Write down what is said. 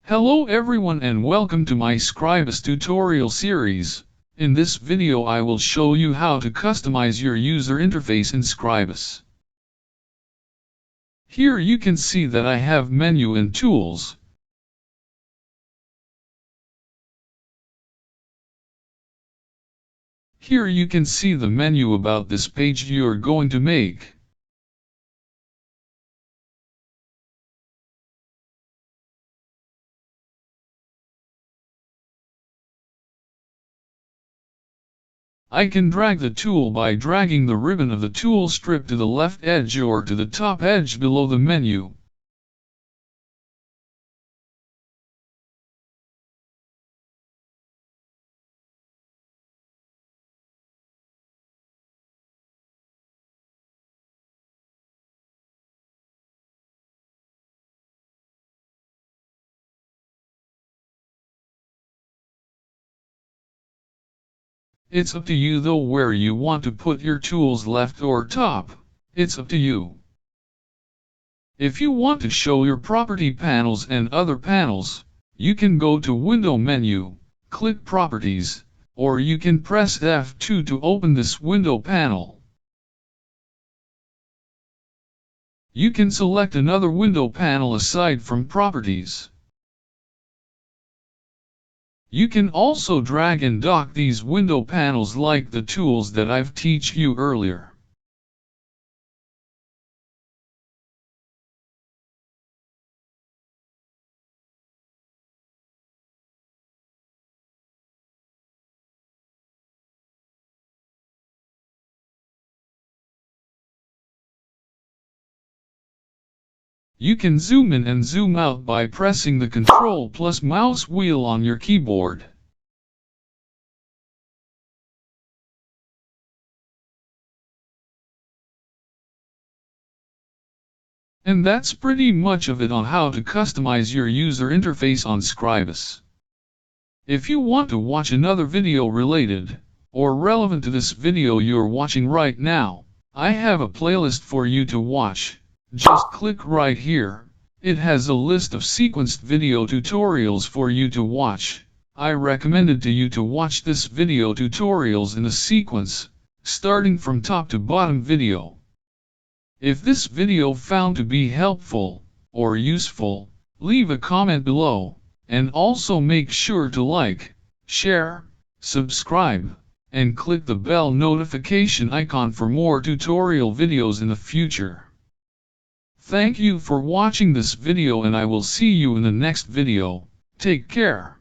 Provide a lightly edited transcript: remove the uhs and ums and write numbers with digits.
Hello everyone and welcome to my Scribus tutorial series. In this video I will show you how to customize your user interface in Scribus. Here you can see that I have menu and tools. Here you can see the menu about this page you are going to make. I can drag the tool by dragging the ribbon of the tool strip to the left edge or to the top edge below the menu. It's up to you though where you want to put your tools, left or top. It's up to you. If you want to show your property panels and other panels, you can go to Window menu, click Properties, or you can press F2 to open this window panel. You can select another window panel aside from Properties. You can also drag and dock these window panels like the tools that I've taught you earlier. You can zoom in and zoom out by pressing the Ctrl plus mouse wheel on your keyboard. And that's pretty much of it on how to customize your user interface on Scribus. If you want to watch another video related, or relevant to this video you're watching right now, I have a playlist for you to watch. Just click right here. It has a list of sequenced video tutorials for you to watch. I recommended to you to watch this video tutorials in a sequence, starting from top to bottom video. If this video found to be helpful or useful, leave a comment below, and also make sure to like, share, subscribe, and click the bell notification icon for more tutorial videos in the future. Thank you for watching this video and I will see you in the next video. Take care.